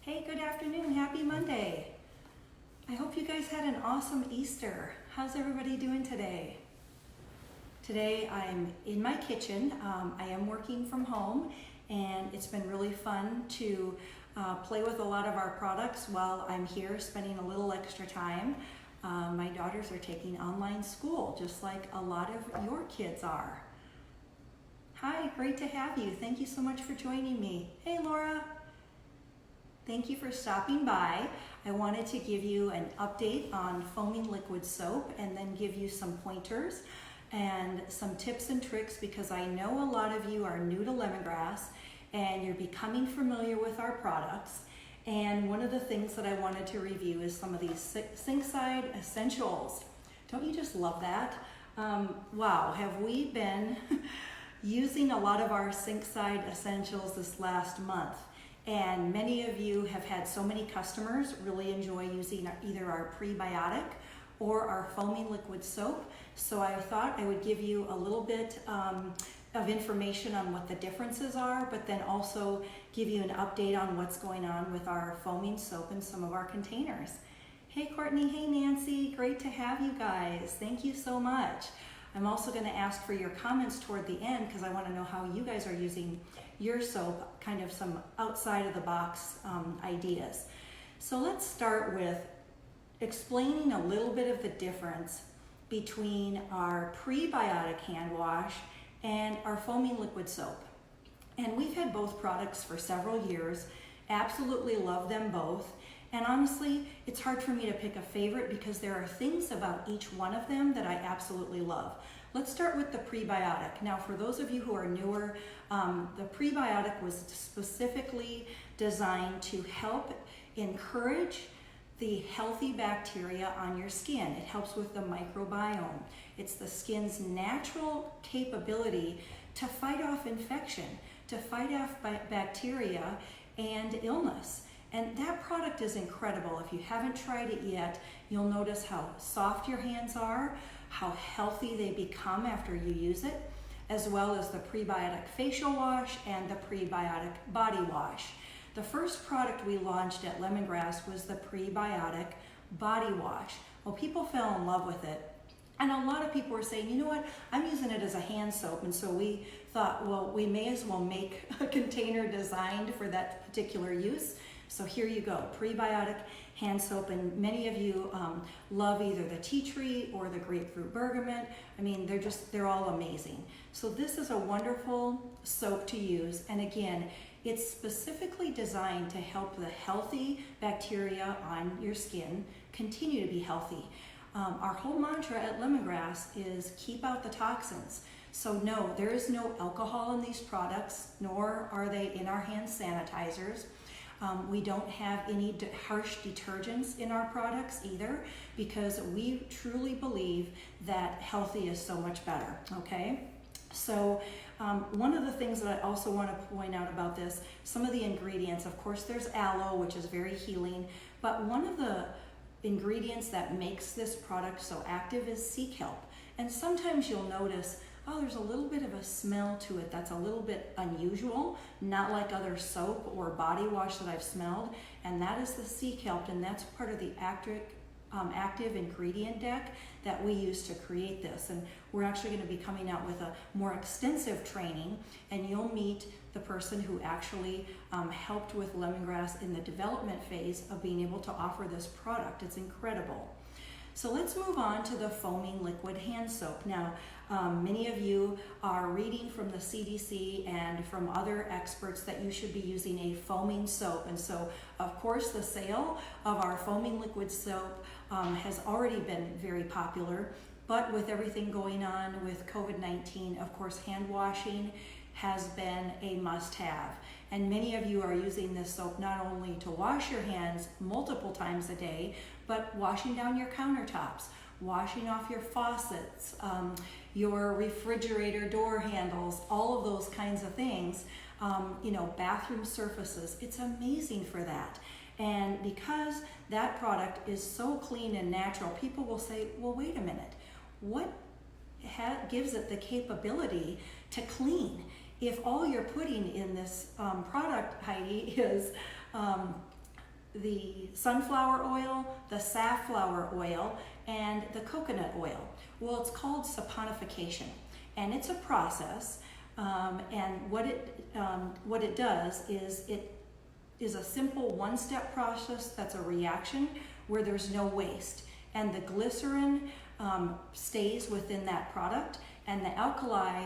Hey, good afternoon. Happy Monday. I hope you guys had an awesome Easter. How's everybody doing today? Today I'm in my kitchen. I am working from home and it's been really fun to play with a lot of our products while I'm here spending a little extra time. My daughters are taking online school just like a lot of your kids are. Hi, great to have you. Thank you so much for joining me. Hey, Laura. Thank you for stopping by. I wanted to give you an update on foaming liquid soap and then give you some pointers and some tips and tricks because I know a lot of you are new to Lemongrass and you're becoming familiar with our products. And one of the things that I wanted to review is some of these sink-side essentials. Don't you just love that? Wow, have we been using a lot of our sink-side essentials this last month? And many of you have had so many customers really enjoy using either our prebiotic or our foaming liquid soap. So I thought I would give you a little bit of information on what the differences are, but then also give you an update on what's going on with our foaming soap in some of our containers. Hey Courtney, hey Nancy, great to have you guys. Thank you so much. I'm also going to ask for your comments toward the end because I want to know how you guys are using your soap, kind of some outside of the box ideas. So let's start with explaining a little bit of the difference between our prebiotic hand wash and our foaming liquid soap. And we've had both products for several years, absolutely love them both. And honestly, it's hard for me to pick a favorite because there are things about each one of them that I absolutely love. Let's start with the prebiotic. Now, for those of you who are newer, the prebiotic was specifically designed to help encourage the healthy bacteria on your skin. It helps with the microbiome. It's the skin's natural capability to fight off infection, to fight off bacteria and illness. And that product is incredible. If you haven't tried it yet, you'll notice how soft your hands are, how healthy they become after you use it, as well as the prebiotic facial wash and the prebiotic body wash. The first product we launched at Lemongrass was the prebiotic body wash. Well, people fell in love with it. And a lot of people were saying, you know what, I'm using it as a hand soap. And so we thought, well, we may as well make a container designed for that particular use. So here you go, prebiotic hand soap, and many of you love either the tea tree or the grapefruit bergamot. I mean, they're all amazing. So this is a wonderful soap to use, and again, it's specifically designed to help the healthy bacteria on your skin continue to be healthy. Our whole mantra at Lemongrass is keep out the toxins. So no, there is no alcohol in these products, nor are they in our hand sanitizers. We don't have any harsh detergents in our products either because we truly believe that healthy is so much better, okay? So one of the things that I also want to point out about this, some of the ingredients, of course there's aloe, which is very healing, but one of the ingredients that makes this product so active is sea kelp. And sometimes you'll notice, oh, there's a little bit of a smell to it that's a little bit unusual, not like other soap or body wash that I've smelled, and that is the sea kelp, and that's part of the active ingredient deck that we use to create this. And we're actually going to be coming out with a more extensive training, and you'll meet the person who actually helped with Lemongrass in the development phase of being able to offer this product. It's incredible. So let's move on to the foaming liquid hand soap. Now, many of you are reading from the CDC and from other experts that you should be using a foaming soap. And so, of course, the sale of our foaming liquid soap has already been very popular. But with everything going on with COVID-19, of course, hand washing has been a must-have. And many of you are using this soap not only to wash your hands multiple times a day, but washing down your countertops, washing off your faucets, your refrigerator door handles, all of those kinds of things, bathroom surfaces. It's amazing for that. And because that product is so clean and natural, people will say, well, wait a minute, what gives it the capability to clean? If all you're putting in this product, Heidi, is the sunflower oil, the safflower oil, and the coconut oil. Well, it's called saponification, and it's a process. And what it does is it is a simple one-step process that's a reaction where there's no waste, and the glycerin stays within that product, and the alkali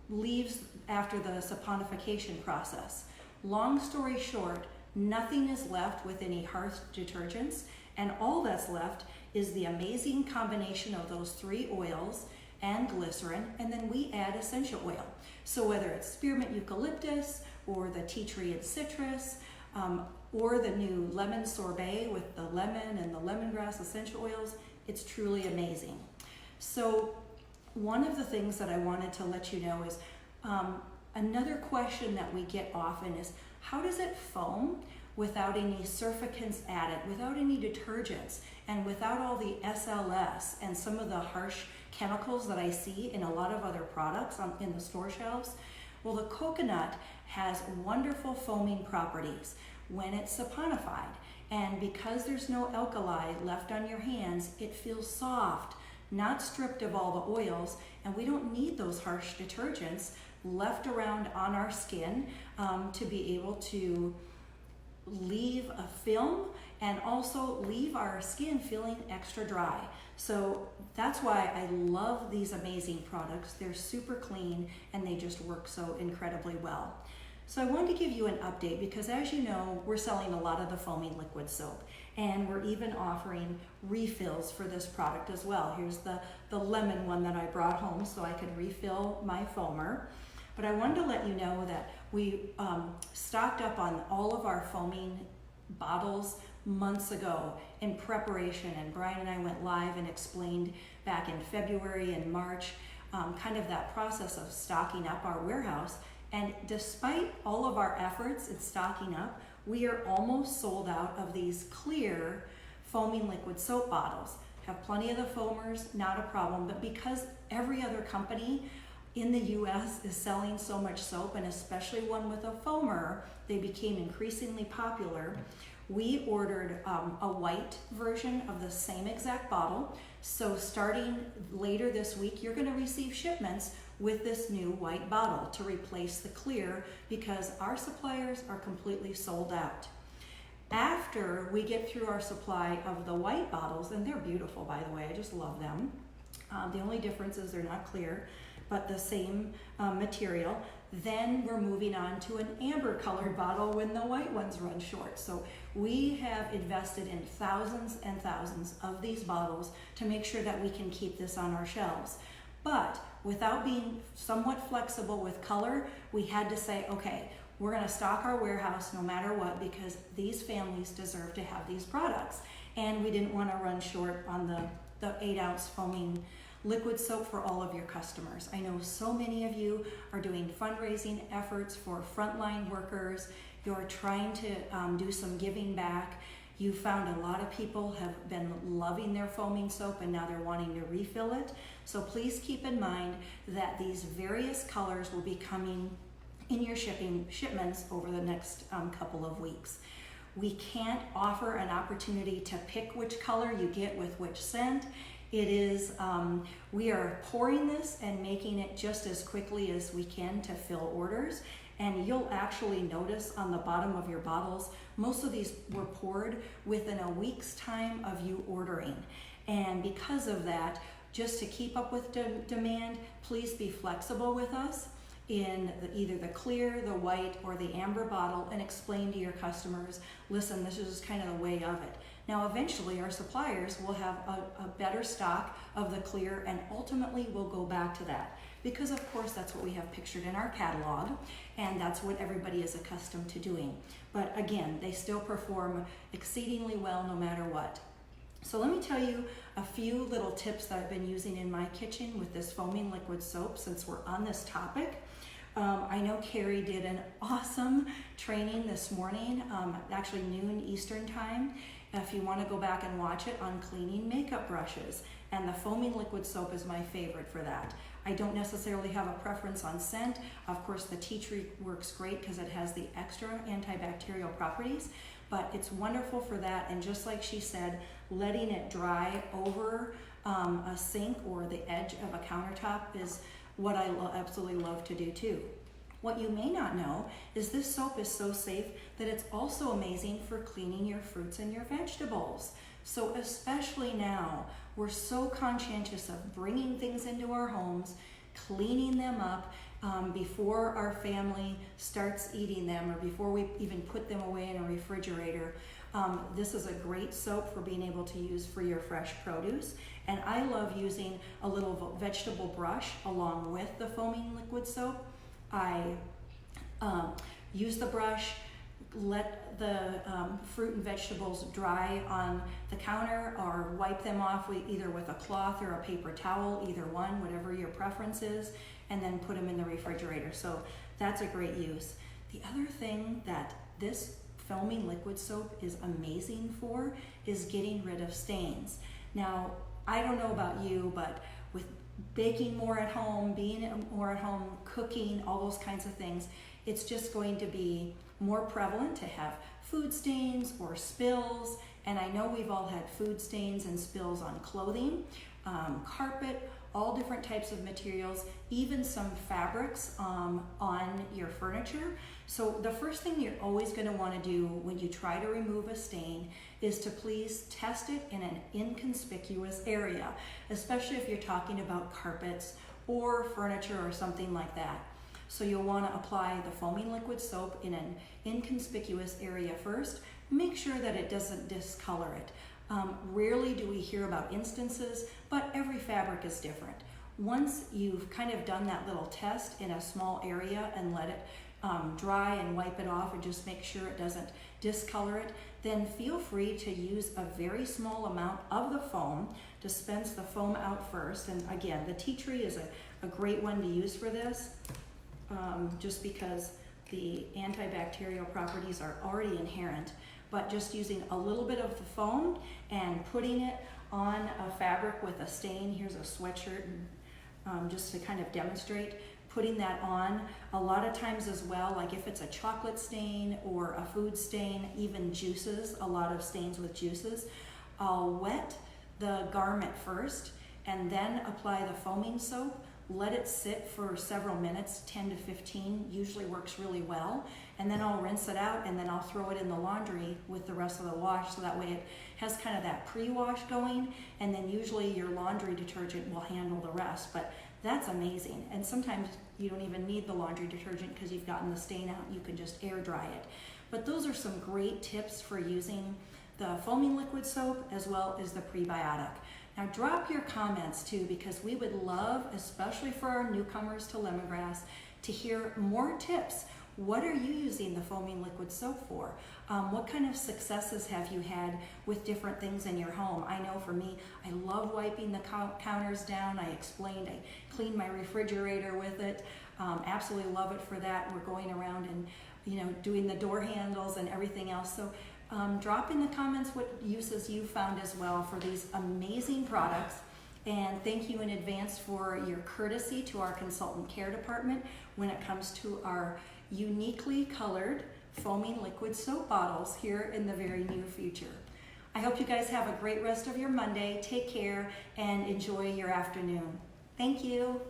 leaves after the saponification process. Long story short, nothing is left with any harsh detergents, and all that's left is the amazing combination of those 3 oils and glycerin, and then we add essential oil. So whether it's spearmint eucalyptus or the tea tree and citrus, or the new lemon sorbet with the lemon and the lemongrass essential oils, it's truly amazing. So one of the things that I wanted to let you know is another question that we get often is, how does it foam without any surfactants added, without any detergents, and without all the SLS and some of the harsh chemicals that I see in a lot of other products in the store shelves? Well, the coconut has wonderful foaming properties when it's saponified, and because there's no alkali left on your hands, it feels soft, not stripped of all the oils, and we don't need those harsh detergents left around on our skin to be able to leave a film and also leave our skin feeling extra dry. So that's why I love these amazing products. They're super clean and they just work so incredibly well. So I wanted to give you an update because, as you know, we're selling a lot of the foaming liquid soap, and we're even offering refills for this product as well. Here's the lemon one that I brought home so I could refill my foamer. But I wanted to let you know that we stocked up on all of our foaming bottles months ago in preparation, and Brian and I went live and explained back in February and March kind of that process of stocking up our warehouse. And despite all of our efforts in stocking up, we are almost sold out of these clear foaming liquid soap bottles. Have plenty of the foamers, not a problem, but because every other company in the US is selling so much soap, and especially one with a foamer, they became increasingly popular. We ordered a white version of the same exact bottle. So starting later this week, you're gonna receive shipments with this new white bottle to replace the clear because our suppliers are completely sold out. After we get through our supply of the white bottles, and they're beautiful, by the way, I just love them. The only difference is they're not clear, but the same material. Then we're moving on to an amber colored bottle when the white ones run short. So we have invested in thousands and thousands of these bottles to make sure that we can keep this on our shelves. But without being somewhat flexible with color, we had to say, okay, we're gonna stock our warehouse no matter what because these families deserve to have these products. And we didn't wanna run short on the 8-ounce foaming liquid soap for all of your customers. I know so many of you are doing fundraising efforts for frontline workers. You're trying to do some giving back. You found a lot of people have been loving their foaming soap and now they're wanting to refill it. So please keep in mind that these various colors will be coming in your shipments over the next couple of weeks. We can't offer an opportunity to pick which color you get with which scent. It is, we are pouring this and making it just as quickly as we can to fill orders. And you'll actually notice on the bottom of your bottles, most of these were poured within a week's time of you ordering. And because of that, just to keep up with demand, please be flexible with us in either the clear, the white, or the amber bottle and explain to your customers, listen, this is kind of the way of it. Now, eventually our suppliers will have a better stock of the clear and ultimately we'll go back to that because of course that's what we have pictured in our catalog and that's what everybody is accustomed to doing. But again, they still perform exceedingly well no matter what. So let me tell you a few little tips that I've been using in my kitchen with this foaming liquid soap since we're on this topic. I know Carrie did an awesome training this morning, actually noon Eastern time. If you want to go back and watch it on cleaning makeup brushes, and the foaming liquid soap is my favorite for that. I don't necessarily have a preference on scent. Of course, the tea tree works great because it has the extra antibacterial properties, but it's wonderful for that. And just like she said, letting it dry over a sink or the edge of a countertop is what I absolutely love to do too. What you may not know is this soap is so safe that it's also amazing for cleaning your fruits and your vegetables. So especially now, we're so conscientious of bringing things into our homes, cleaning them up before our family starts eating them or before we even put them away in a refrigerator. This is a great soap for being able to use for your fresh produce. And I love using a little vegetable brush along with the foaming liquid soap. I use the brush, let the fruit and vegetables dry on the counter, or wipe them off either with a cloth or a paper towel, either one, whatever your preference is, and then put them in the refrigerator. So that's a great use. The other thing that this foaming liquid soap is amazing for is getting rid of stains. Now, I don't know about you, but with baking more at home, being more at home, cooking, all those kinds of things, it's just going to be more prevalent to have food stains or spills. And I know we've all had food stains and spills on clothing, carpet, all different types of materials, even some fabrics on your furniture. So the first thing you're always going to want to do when you try to remove a stain is to please test it in an inconspicuous area, especially if you're talking about carpets or furniture or something like that. So you'll want to apply the foaming liquid soap in an inconspicuous area first. Make sure that it doesn't discolor it. Rarely do we hear about instances, but every fabric is different. Once you've kind of done that little test in a small area and let it dry and wipe it off and just make sure it doesn't discolor it, then feel free to use a very small amount of the foam. Dispense the foam out first. And again, the tea tree is a great one to use for this, just because the antibacterial properties are already inherent. But just using a little bit of the foam and putting it on a fabric with a stain, here's a sweatshirt, and just to kind of demonstrate, putting that on. A lot of times as well, like if it's a chocolate stain or a food stain, even juices, a lot of stains with juices, I'll wet the garment first and then apply the foaming soap. Let it sit for several minutes, 10 to 15, usually works really well. And then I'll rinse it out and then I'll throw it in the laundry with the rest of the wash, so that way it has kind of that pre-wash going, and then usually your laundry detergent will handle the rest. But that's amazing. And sometimes you don't even need the laundry detergent because you've gotten the stain out. You can just air dry it. But those are some great tips for using the foaming liquid soap as well as the prebiotic. Now drop your comments too, because we would love, especially for our newcomers to Lemongrass, to hear more tips. What are you using the foaming liquid soap for? What kind of successes have you had with different things in your home? I know for me, I love wiping the counters down. I explained, I clean my refrigerator with it. Absolutely love it for that. We're going around and doing the door handles and everything else. So drop in the comments what uses you found as well for these amazing products. And thank you in advance for your courtesy to our consultant care department when it comes to our uniquely colored foaming liquid soap bottles here in the very near future. I hope you guys have a great rest of your Monday. Take care and enjoy your afternoon. Thank you.